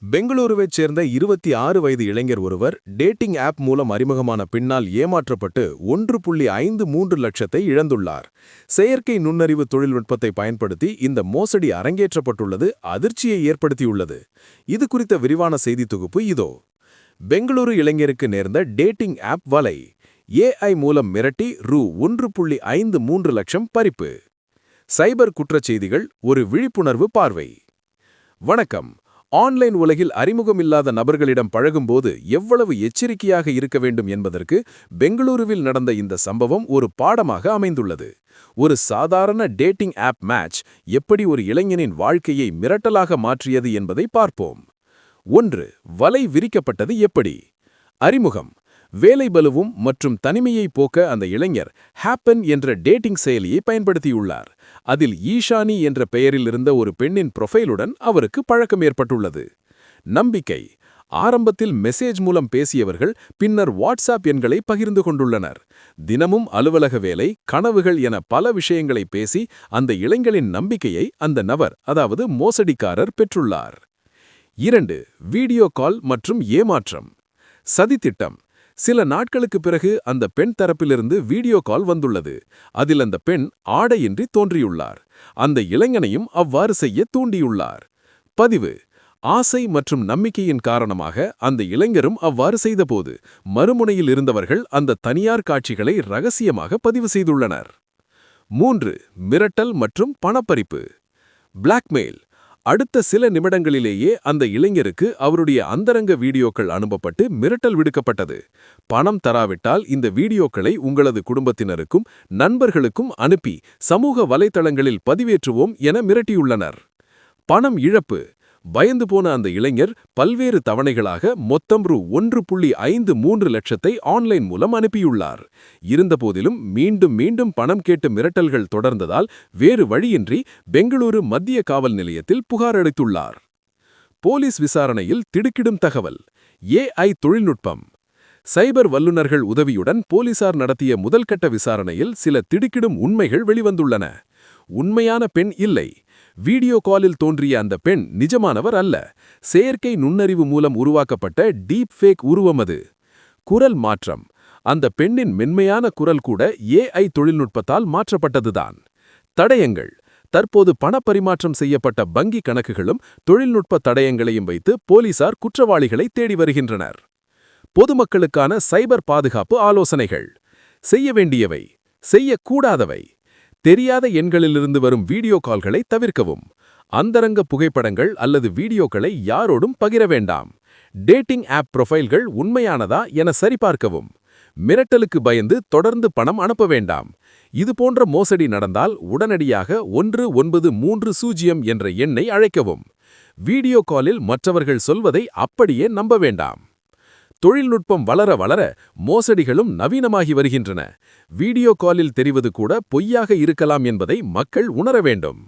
பெங்களூருவைச் சேர்ந்த 26 வயது இளைஞர் ஒருவர் டேட்டிங் ஆப் மூலம் அறிமுகமான பின்னால் ஏமாற்றப்பட்டு 1.53 லட்சத்தை இழந்துள்ளார். செயற்கை நுண்ணறிவு தொழில்நுட்பத்தை பயன்படுத்தி இந்த மோசடி அரங்கேற்றப்பட்டுள்ளது அதிர்ச்சியை ஏற்படுத்தியுள்ளது. இது குறித்த விரிவான செய்தி தொகுப்பு இதோ. பெங்களூரு இளைஞருக்கு நேர்ந்த டேட்டிங் ஆப் வலை. ஏஐ மூலம் மிரட்டி ரூ. 1.53 லட்சம் பறிப்பு. சைபர் குற்றச்செய்திகள் ஒரு விழிப்புணர்வு பார்வை. வணக்கம். ஆன்லைன் உலகில் அறிமுகமில்லாத நபர்களிடம் பழகும்போது எவ்வளவு எச்சரிக்கையாக இருக்க வேண்டும் என்பதற்கு பெங்களூருவில் நடந்த இந்த சம்பவம் ஒரு பாடமாக அமைந்துள்ளது. ஒரு சாதாரண டேட்டிங் ஆப் மேட்ச் எப்படி ஒரு இளைஞனின் வாழ்க்கையை மிரட்டலாக மாற்றியது என்பதை பார்ப்போம். 1. வலை விரிக்கப்பட்டது எப்படி? அறிமுகம். வேலைபளுவும் மற்றும் தனிமையை போக்க அந்த இளைஞர் ஹேப்பன் என்ற டேட்டிங் செயலியை பயன்படுத்தியுள்ளார். அதில் ஈஷானி என்ற பெயரில் இருந்த ஒரு பெண்ணின் ப்ரொஃபைலுடன் அவருக்கு பழக்கம் ஏற்பட்டுள்ளது. நம்பிக்கை. ஆரம்பத்தில் மெசேஜ் மூலம் பேசியவர்கள் பின்னர் வாட்ஸ்ஆப் எண்களை பகிர்ந்து கொண்டுள்ளனர். தினமும் அலுவலக வேலை, கனவுகள் என பல விஷயங்களை பேசி அந்த இளைஞரின் நம்பிக்கையை அந்த நபர், அதாவது மோசடிக்காரர் பெற்றுள்ளார். 2. வீடியோ கால் மற்றும் ஏமாற்றம். சதித்திட்டம். சில நாட்களுக்கு பிறகு அந்த பெண் தரப்பிலிருந்து வீடியோ கால் வந்துள்ளது. அதில் அந்த பெண் ஆடையின்றி தோன்றியுள்ளார். அந்த இளைஞனையும் அவ்வாறு செய்ய தூண்டியுள்ளார். பதிவு. ஆசை மற்றும் நம்பிக்கையின் காரணமாக அந்த இளைஞரும் அவ்வாறு செய்தபோது மறுமுனையில் இருந்தவர்கள் அந்த தனியார் காட்சிகளை ரகசியமாக பதிவு செய்துள்ளனர். 3. மிரட்டல் மற்றும் பணப்பறிப்பு. பிளாக்மெயில். அடுத்த சில நிமிடங்களிலேயே அந்த இளைஞருக்கு அவருடைய அந்தரங்க வீடியோக்கள் அனுப்பப்பட்டு மிரட்டல் விடுக்கப்பட்டது. பணம் தராவிட்டால் இந்த வீடியோக்களை உங்களது குடும்பத்தினருக்கும் நண்பர்களுக்கும் அனுப்பி சமூக வலைத்தளங்களில் பதிவேற்றுவோம் என மிரட்டியுள்ளனர். பணம் இழப்பு. பயந்து போன அந்த இளைஞர் பல்வேறு தவணைகளாக மொத்தம் ரூ. 1.53 லட்சத்தை ஆன்லைன் மூலம் அனுப்பியுள்ளார். இருந்தபோதிலும் மீண்டும் மீண்டும் பணம் கேட்டு மிரட்டல்கள் தொடர்ந்ததால் வேறு வழியின்றி பெங்களூரு மத்திய காவல் நிலையத்தில் புகார் அளித்துள்ளார். போலீஸ் விசாரணையில் திடுக்கிடும் தகவல். ஏஐ தொழில்நுட்பம். சைபர் வல்லுநர்கள் உதவியுடன் போலீசார் நடத்திய முதல்கட்ட விசாரணையில் சில திடுக்கிடும் உண்மைகள் வெளிவந்துள்ளன. உண்மையான பெண் இல்லை. வீடியோ காலில் தோன்றிய அந்த பெண் நிஜமானவர் அல்ல. செயற்கை நுண்ணறிவு மூலம் உருவாக்கப்பட்ட டீப் ஃபேக் உருவம் அது. குரல் மாற்றம். அந்த பெண்ணின் மென்மையான குரல் கூட ஏஐ தொழில்நுட்பத்தால் மாற்றப்பட்டதுதான். தடயங்கள். தற்போது பணப்பரிமாற்றம் செய்யப்பட்ட வங்கி கணக்குகளும் தொழில்நுட்ப தடயங்களையும் வைத்து போலீசார் குற்றவாளிகளை தேடி வருகின்றனர். பொதுமக்களுக்கான சைபர் பாதுகாப்பு ஆலோசனைகள். செய்ய வேண்டியவை, செய்யக்கூடாதவை. தெரியாத எண்களிலிருந்து வரும் வீடியோ கால்களை தவிர்க்கவும். அந்தரங்க புகைப்படங்கள் அல்லது வீடியோக்களை யாரோடும் பகிர வேண்டாம். டேட்டிங் ஆப் ப்ரொஃபைல்கள் உண்மையானதா என சரிபார்க்கவும். மிரட்டலுக்கு பயந்து தொடர்ந்து பணம் அனுப்ப வேண்டாம். இதுபோன்ற மோசடி நடந்தால் உடனடியாக 1930 என்ற எண்ணை அழைக்கவும். வீடியோ காலில் மற்றவர்கள் சொல்வதை அப்படியே நம்ப வேண்டாம். தொழில்நுட்பம் வளர வளர மோசடிகளும் நவீனமாகி வருகின்றன. வீடியோ காலில் தெரிவது கூட பொய்யாக இருக்கலாம் என்பதை மக்கள் உணர வேண்டும்.